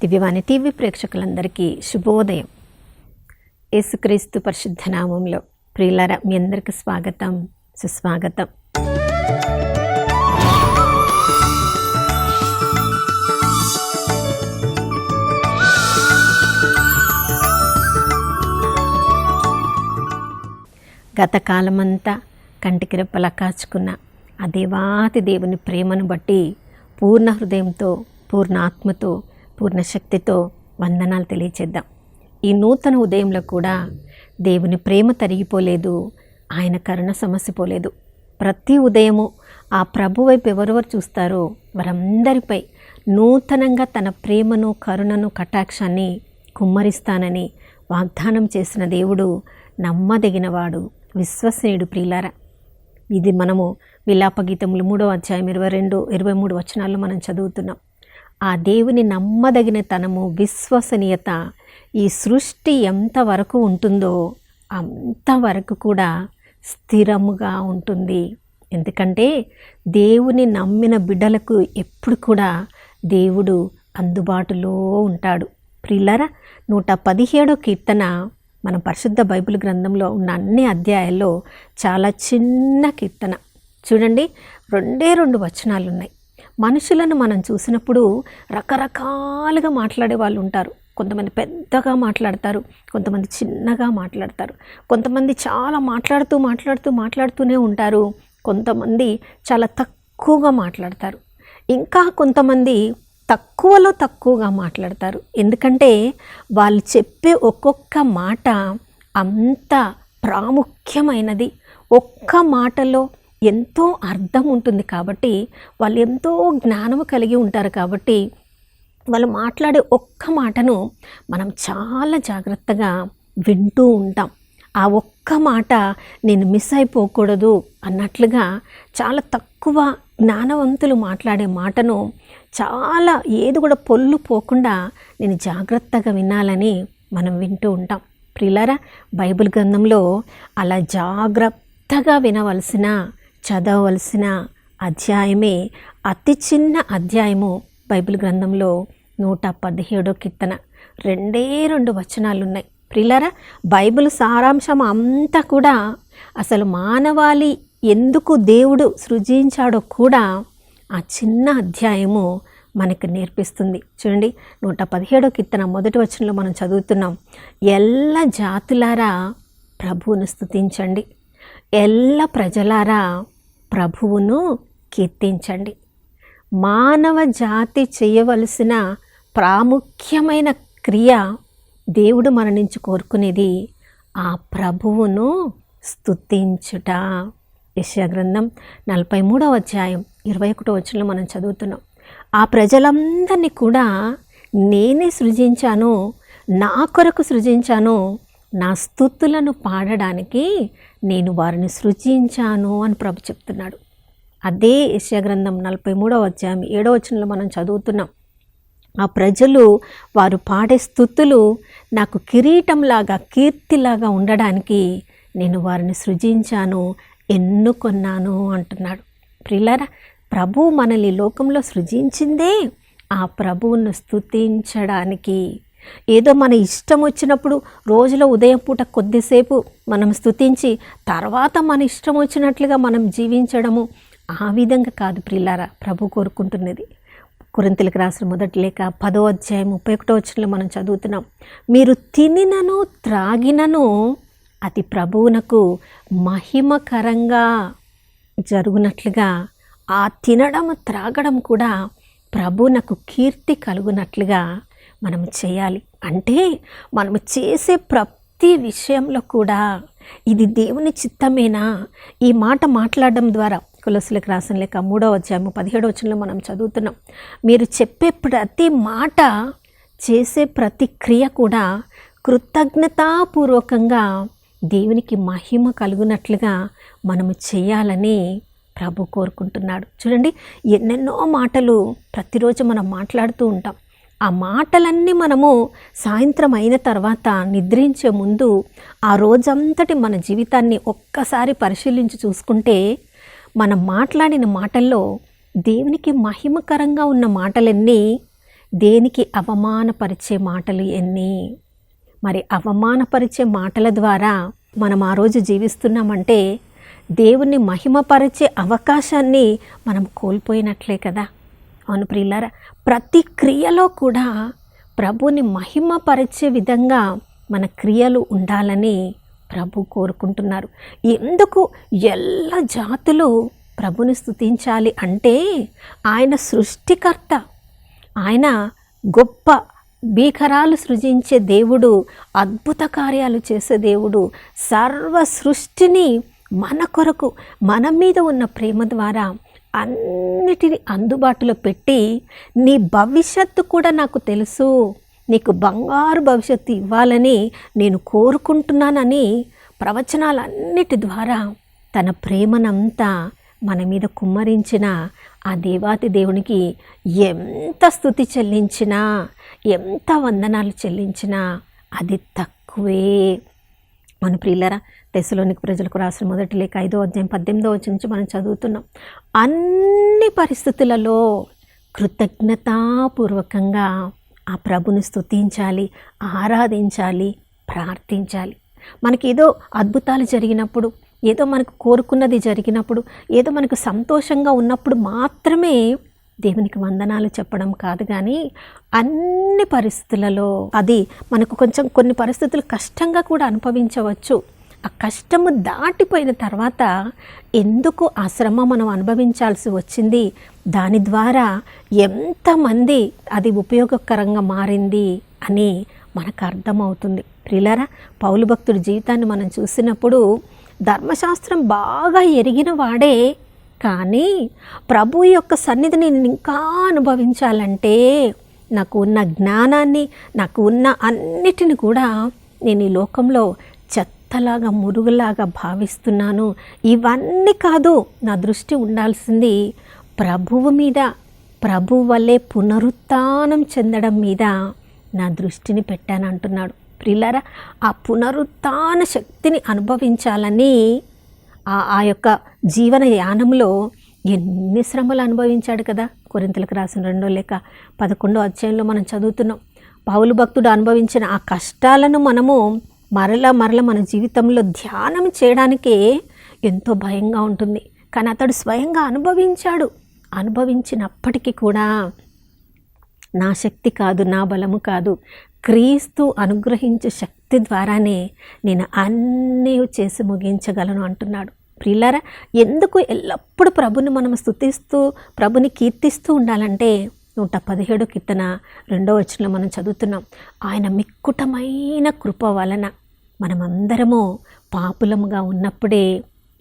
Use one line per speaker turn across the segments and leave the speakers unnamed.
దివ్యవాణి TV ప్రేక్షకులందరికీ శుభోదయం. యేసుక్రీస్తు పరిశుద్ధ నామంలో ప్రియులారా, మీ అందరికీ స్వాగతం, సుస్వాగతం. గత కాలమంతా కంటికి రెప్పలా కాచుకున్న ఆ దేవాతి దేవుని ప్రేమను బట్టి పూర్ణ హృదయంతో, పూర్ణ ఆత్మతో, పూర్ణ శక్తితో వందనాలు తెలియచేద్దాం. ఈ నూతన ఉదయంలో కూడా దేవుని ప్రేమ తరిగిపోలేదు, ఆయన కరుణ సమసిపోలేదు. ప్రతి ఉదయము ఆ ప్రభు వైపు ఎవరెవరు చూస్తారో వారందరిపై నూతనంగా తన ప్రేమను, కరుణను, కటాక్షాన్ని కుమ్మరిస్తానని వాగ్దానం చేసిన దేవుడు నమ్మదగినవాడు, విశ్వసనీయుడు. ప్రియులారా, ఇది మనము విలాపగీతములు 3వ అధ్యాయం 22, 23 వచనాల్లో మనం చదువుతున్నాం. ఆ దేవుని నమ్మదగిన తనము, విశ్వసనీయత ఈ సృష్టి ఎంతవరకు ఉంటుందో అంతవరకు కూడా స్థిరముగా ఉంటుంది. ఎందుకంటే దేవుని నమ్మిన బిడ్డలకు ఎప్పుడు కూడా దేవుడు అందుబాటులో ఉంటాడు. ప్రియులారా, 117వ కీర్తన మన పరిశుద్ధ బైబిల్ గ్రంథంలో ఉన్న అన్ని అధ్యాయాల్లో చాలా చిన్న కీర్తన. చూడండి, 2 వచనాలు ఉన్నాయి. మనుషులను మనం చూసినప్పుడు రకరకాలుగా మాట్లాడే వాళ్ళు ఉంటారు. కొంతమంది పెద్దగా మాట్లాడతారు, కొంతమంది చిన్నగా మాట్లాడతారు, కొంతమంది చాలా మాట్లాడుతూనే ఉంటారు, కొంతమంది చాలా తక్కువగా మాట్లాడతారు, ఇంకా కొంతమంది తక్కువలో తక్కువగా మాట్లాడతారు. ఎందుకంటే వాళ్ళు చెప్పే ఒక్కొక్క మాట అంత ప్రాముఖ్యమైనది, ఒక్క మాటలో ఎంతో అర్థం ఉంటుంది. కాబట్టి వాళ్ళు ఎంతో జ్ఞానము కలిగి ఉంటారు. కాబట్టి వాళ్ళు మాట్లాడే ఒక్క మాటను మనం చాలా జాగ్రత్తగా వింటూ ఉంటాం. ఆ ఒక్క మాట నేను మిస్ అయిపోకూడదు అన్నట్లుగా చాలా తక్కువ జ్ఞానవంతులు మాట్లాడే మాటను చాలా ఏది కూడా పొల్లు పోకుండా నేను జాగ్రత్తగా వినాలని మనం వింటూ ఉంటాం. ప్రియులారా, బైబిల్ గ్రంథంలో అలా జాగ్రత్తగా వినవలసిన, చదవవలసిన అధ్యాయమే అతి చిన్న అధ్యాయము బైబిల్ గ్రంథంలో 117వ కీర్తన. 2 వచనాలు ఉన్నాయి. ప్రియులారా, బైబిల్ సారాంశం అంతా కూడా అసలు మానవాళి ఎందుకు దేవుడు సృజించాడో కూడా ఆ చిన్న అధ్యాయము మనకు నేర్పిస్తుంది. చూడండి, 117వ కీర్తన 1వ వచనంలో మనం చదువుతున్నాం. ఎల్ల జాతులారా ప్రభువును స్తుతించండి, ఎల్ల ప్రజలారా ప్రభువును కీర్తించండి. మానవ జాతి చేయవలసిన ప్రాముఖ్యమైన క్రియ దేవుడు మన నుంచి కోరుకునేది ఆ ప్రభువును స్తుతించుట. యెషయా గ్రంథం 43వ అధ్యాయం 21వ వచనంలో మనం చదువుతున్నాం. ఆ ప్రజలందరినీ కూడా నేనే సృజించాను, నా కొరకు సృజించాను, నా స్తుతులను పాడడానికి నేను వారిని సృజించాను అని ప్రభు చెప్తున్నాడు. అదే యెషయా గ్రంథం 43వ అధ్యాయం 7వ వచనంలో మనం చదువుతున్నాం. ఆ ప్రజలు వారు పాడే స్తుతులు నాకు కిరీటంలాగా, కీర్తిలాగా ఉండడానికి నేను వారిని సృజించాను, ఎన్నుకొన్నాను అంటున్నాడు. ప్రియులారా, ప్రభు మనల్ని లోకంలో సృజించిందే ఆ ప్రభువును స్తుతించడానికి. ఏదో మన ఇష్టం వచ్చినప్పుడు రోజులో ఉదయం పూట కొద్దిసేపు మనం స్తుతించి తర్వాత మన ఇష్టం వచ్చినట్లుగా మనం జీవించడము, ఆ విధంగా కాదు ప్రియులారా ప్రభు కోరుకుంటున్నది. కొరింథీయులకు రాసిన మొదటి లేఖ 10వ అధ్యాయం 31వ వచనంలో మనం చదువుతున్నాం. మీరు తినినను త్రాగినను అది ప్రభువునకు మహిమకరంగా జరుగునట్లుగా, ఆ తినడం త్రాగడం కూడా ప్రభువునకు కీర్తి కలుగునట్లుగా మనం చేయాలి. అంటే మనం చేసే ప్రతి విషయంలో కూడా ఇది దేవుని చిత్తమేనా? ఈ మాట మాట్లాడడం ద్వారా కొలస్సీలకు రాసిన లేఖ 3వ అధ్యాయం 17వ వచనంలో మనం చదువుతున్నాం. మీరు చెప్పే ప్రతి మాట, చేసే ప్రతి క్రియ కూడా కృతజ్ఞతాపూర్వకంగా దేవునికి మహిమ కలుగునట్లుగా మనము చేయాలని ప్రభు కోరుకుంటున్నాడు. చూడండి, ఎన్నెన్నో మాటలు ప్రతిరోజు మనం మాట్లాడుతూ ఉంటాం. ఆ మాటలన్నీ మనము సాయంత్రం అయిన తర్వాత నిద్రించే ముందు ఆ రోజంతటి మన జీవితాన్ని ఒక్కసారి పరిశీలించి చూసుకుంటే మనం మాట్లాడిన మాటల్లో దేవునికి మహిమకరంగా ఉన్న మాటలన్నీ దేనికి అవమానపరిచే మాటలు ఎన్ని. మరి అవమానపరిచే మాటల ద్వారా మనం ఆ రోజు జీవిస్తున్నామంటే దేవుణ్ణి మహిమపరిచే అవకాశాన్ని మనం కోల్పోయినట్లే కదా. అవును ప్రియులారా, ప్రతి క్రియలో కూడా ప్రభుని మహిమపరిచే విధంగా మన క్రియలు ఉండాలని ప్రభు కోరుకుంటున్నారు. ఎందుకు ఎల్ల జాతులు ప్రభుని స్తుతించాలి అంటే ఆయన సృష్టికర్త, ఆయన గొప్ప భీకరాలు సృజించే దేవుడు, అద్భుత కార్యాలు చేసే దేవుడు, సర్వ సృష్టిని మన కొరకు మన మీద ఉన్న ప్రేమ ద్వారా అన్నిటిని అందుబాటులో పెట్టి నీ భవిష్యత్తు కూడా నాకు తెలుసు, నీకు బంగారు భవిష్యత్తు ఇవ్వాలని నేను కోరుకుంటున్నానని ప్రవచనాలన్నిటి ద్వారా తన ప్రేమనంతా మన మీద కుమ్మరించిన ఆ దేవాతి దేవునికి ఎంత స్తుతి చెల్లించినా, ఎంత వందనాలు చెల్లించినా అది తక్కువే. మన ప్రియులరా, తెస్సలోనిక ప్రజలకు రాసిన మొదటి లేఖ 5వ అధ్యాయం 18వ వచనం నుంచి మనం చదువుతున్నాం. అన్ని పరిస్థితులలో కృతజ్ఞతాపూర్వకంగా ఆ ప్రభుని స్తుతించాలి, ఆరాధించాలి, ప్రార్థించాలి. మనకి ఏదో అద్భుతాలు జరిగినప్పుడు, ఏదో మనకు కోరుకున్నది జరిగినప్పుడు, ఏదో మనకు సంతోషంగా ఉన్నప్పుడు మాత్రమే దేవునికి వందనాలు చెప్పడం కాదు, కానీ అన్ని పరిస్థితులలో అది మనకు కొన్ని పరిస్థితులు కష్టంగా కూడా అనుభవించవచ్చు. ఆ కష్టము దాటిపోయిన తర్వాత ఎందుకు ఆ శ్రమ మనం అనుభవించాల్సి వచ్చింది, దాని ద్వారా ఎంతమంది అది ఉపయోగకరంగా మారింది అని మనకు అర్థమవుతుంది. ప్రియులారా, పౌలు భక్తుడి జీవితాన్ని మనం చూసినప్పుడు ధర్మశాస్త్రం బాగా ఎరిగిన వాడే, కానీ ప్రభు యొక్క సన్నిధిని నేను ఇంకా అనుభవించాలంటే నాకు ఉన్న జ్ఞానాన్ని, నాకు ఉన్న అన్నిటిని కూడా నేను ఈ లోకంలో చెత్తలాగా మురుగులాగా భావిస్తున్నాను. ఇవన్నీ కాదు, నా దృష్టి ఉండాల్సింది ప్రభువు మీద, ప్రభు వల్లే పునరుత్థానం చెందడం మీద నా దృష్టిని పెట్టానంటున్నాడు. ప్రియులారా, ఆ పునరుత్థాన శక్తిని అనుభవించాలని ఆ యొక్క జీవన యానంలో ఎన్ని శ్రమలు అనుభవించాడు కదా. కొరింథీయులకు రాసిన 2వ లేఖ 11వ అధ్యాయంలో మనం చదువుతున్నాం. పౌలు భక్తుడు అనుభవించిన ఆ కష్టాలను మనము మరల మన జీవితంలో ధ్యానం చేయడానికే ఎంతో భయంగా ఉంటుంది. కానీ అతడు స్వయంగా అనుభవించాడు. అనుభవించినప్పటికీ కూడా నా శక్తి కాదు, నా బలము కాదు, క్రీస్తు అనుగ్రహించే శక్తి ద్వారానే నేను అన్నీ చేసి ముగించగలను అంటున్నాడు. ప్రియులారా, ఎందుకు ఎల్లప్పుడూ ప్రభుని మనం స్తుతిస్తూ ప్రభుని కీర్తిస్తూ ఉండాలంటే 117 కీర్తన 2వ వచనంలో మనం చదువుతున్నాం. ఆయన మిక్కుటమైన కృప వలన మనమందరము పాపులముగా ఉన్నప్పుడే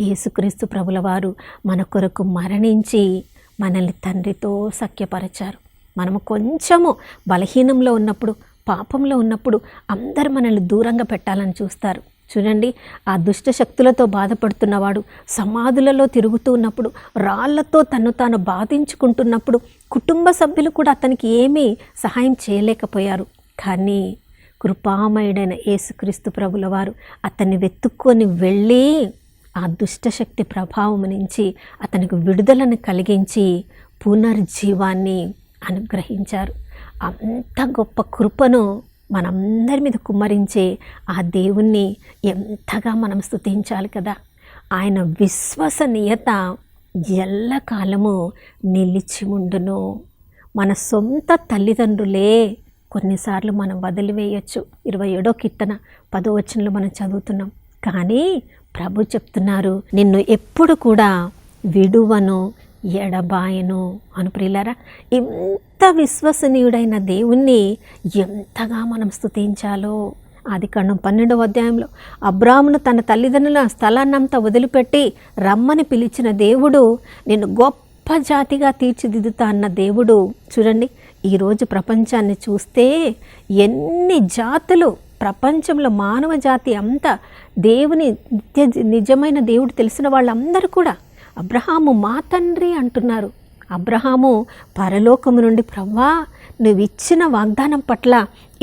యేసుక్రీస్తు ప్రభుల వారు మన కొరకు మరణించి మనల్ని తండ్రితో సఖ్యపరిచారు. మనము కొంచెము బలహీనంలో ఉన్నప్పుడు, పాపంలో ఉన్నప్పుడు అందరూ మనల్ని దూరంగా పెట్టాలని చూస్తారు. చూడండి, ఆ దుష్ట శక్తులతో బాధపడుతున్నవాడు సమాధులలో తిరుగుతూ ఉన్నప్పుడు, రాళ్లతో తను తాను బాధించుకుంటున్నప్పుడు కుటుంబ సభ్యులు కూడా అతనికి ఏమీ సహాయం చేయలేకపోయారు. కానీ కృపామయుడైన యేసుక్రీస్తు ప్రభుల వారు అతన్ని వెతుక్కొని వెళ్ళి ఆ దుష్టశక్తి ప్రభావం నుంచి అతనికి విడుదలను కలిగించి పునర్జీవాన్ని అనుగ్రహించారు. అంత గొప్ప కృపను మనందరి మీద కుమ్మరించే ఆ దేవుణ్ణి ఎంతగా మనం స్తుతించాలి కదా. ఆయన విశ్వసనీయత ఎల్లకాలము నిలిచి ఉండును. మన సొంత తల్లిదండ్రులే కొన్నిసార్లు మనం వదిలివేయచ్చు. 27వ కీర్తన 10వ వచనంలో మనం చదువుతున్నాం. కానీ ప్రభు చెప్తున్నారు, నిన్ను ఎప్పుడు కూడా విడువను, ఎడబాయను అను. ప్రియులారా, ఇంత విశ్వసనీయుడైన దేవుణ్ణి ఎంతగా మనం స్తుతించాలో. ఆదికాండం 12వ అధ్యాయంలో అబ్రాహామును తన తల్లిదండ్రుల స్థలాన్నంతా వదిలిపెట్టి రమ్మని పిలిచిన దేవుడు, నిన్ను గొప్ప జాతిగా తీర్చిదిద్దుతా అన్న దేవుడు. చూడండి, ఈరోజు ప్రపంచాన్ని చూస్తే ఎన్ని జాతులు, ప్రపంచంలో మానవ జాతి అంతా దేవుని నిజమైన దేవుడు తెలిసిన వాళ్ళందరూ కూడా అబ్రహాము మా తండ్రి అంటున్నారు. అబ్రహాము పరలోకము నుండి, ప్రవ్వా నువ్వు ఇచ్చిన వాగ్దానం పట్ల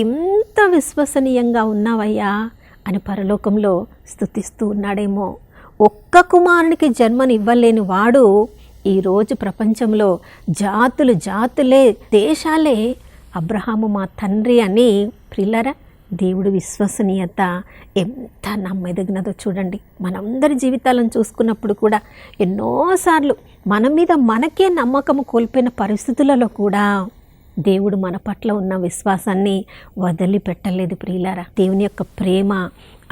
ఇంత విశ్వసనీయంగా ఉన్నావయ్యా అని పరలోకంలో స్తుతిస్తూ ఉన్నాడేమో. ఒక్క కుమారునికి జన్మని ఇవ్వలేని వాడు ఈరోజు ప్రపంచంలో జాతులే, దేశాలే అబ్రహాము మా తండ్రి అని. ప్రియులారా, దేవుడి విశ్వసనీయత ఎంత నమ్మదగినదో చూడండి. మనందరి జీవితాలను చూసుకున్నప్పుడు కూడా ఎన్నోసార్లు మన మీద మనకే నమ్మకం కోల్పోయిన పరిస్థితులలో కూడా దేవుడు మన పట్ల ఉన్న విశ్వాసాన్ని వదిలిపెట్టలేదు. ప్రియులారా, దేవుని యొక్క ప్రేమ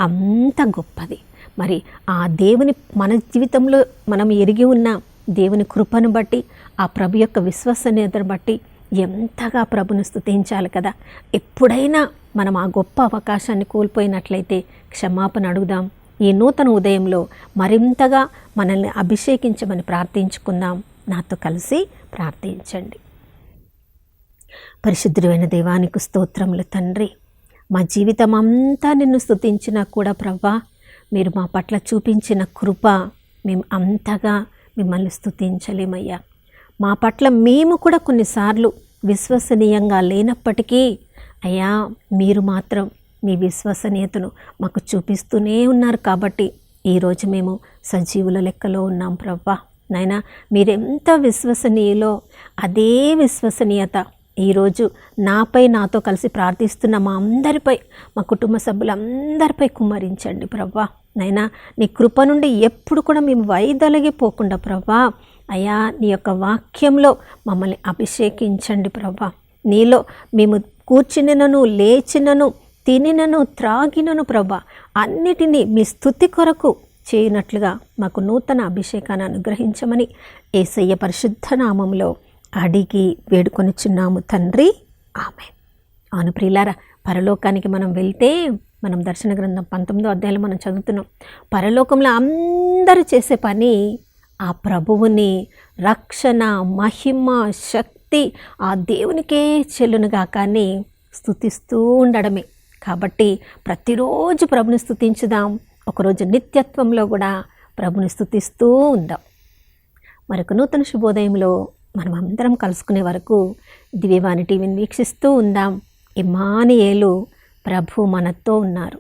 అంత గొప్పది. మరి ఆ దేవుని మన జీవితంలో మనం ఎరిగి ఉన్న దేవుని కృపను బట్టి, ఆ ప్రభు యొక్క విశ్వసనీయతను బట్టి ఎంతగా ప్రభుని స్తుతించాలి కదా. ఎప్పుడైనా మనం ఆ గొప్ప అవకాశాన్ని కోల్పోయినట్లయితే క్షమాపణ అడుగుదాం. ఈ నూతన ఉదయంలో మరింతగా మనల్ని అభిషేకించమని ప్రార్థించుకుందాం. నాతో కలిసి ప్రార్థించండి. పరిశుద్ధుడైన దేవానికి స్తోత్రములు తండ్రి. మా జీవితం అంతా నిన్ను స్తుతించినా కూడా ప్రభువా, మీరు మా పట్ల చూపించిన కృప మేము అంతగా మిమ్మల్ని స్తుతించలేమయ్యా. మా పట్ల మేము కూడా కొన్నిసార్లు విశ్వసనీయంగా లేనప్పటికీ అయ్యా, మీరు మాత్రం మీ విశ్వసనీయతను మాకు చూపిస్తూనే ఉన్నారు. కాబట్టి ఈరోజు మేము సజీవుల లెక్కలో ఉన్నాం ప్రభువా. నాయనా, మీరెంత విశ్వసనీయులో అదే విశ్వసనీయత ఈరోజు నాపై, నాతో కలిసి ప్రార్థిస్తున్న మా అందరిపై, మా కుటుంబ సభ్యులందరిపై కుమ్మరించండి ప్రభువా. నైనా, నీ కృప నుండి ఎప్పుడు కూడా మేము వైదొలగిపోకుండా ప్రభువా, అయ్యా నీ యొక్క వాక్యంలో మమ్మల్ని అభిషేకించండి ప్రభువా. నీలో మేము కూర్చునినను, లేచినను, తినినను, త్రాగినను ప్రభువా, అన్నిటినీ మీ స్తుతి కొరకు చేయనట్లుగా మాకు నూతన అభిషేకాన్ని అనుగ్రహించమని యేసయ్య పరిశుద్ధ నామములో అడిగి వేడుకొనిచున్నాము తండ్రి, ఆమేన్. అవును ప్రియులారా, పరలోకానికి మనం వెళ్తే, మనం దర్శన గ్రంథం 19వ అధ్యాయంలో మనం చదువుతున్నాం. పరలోకంలో అందరూ చేసే పని ఆ ప్రభువుని, రక్షణ, మహిమ, శక్తి ఆ దేవునికే చెల్లునుగా కానీ స్తుతిస్తూ ఉండడమే. కాబట్టి ప్రతిరోజు ప్రభుని స్తుతించుదాం. ఒకరోజు నిత్యత్వంలో కూడా ప్రభుని స్తుతిస్తూ ఉందాం. మరొక నూతన శుభోదయంలో మనం అందరం కలుసుకునే వరకు దివ్యవాణి టీవీని వీక్షిస్తూ ఉందాం. ఇమ్మానుయేలు, ప్రభు మనతో ఉన్నారు.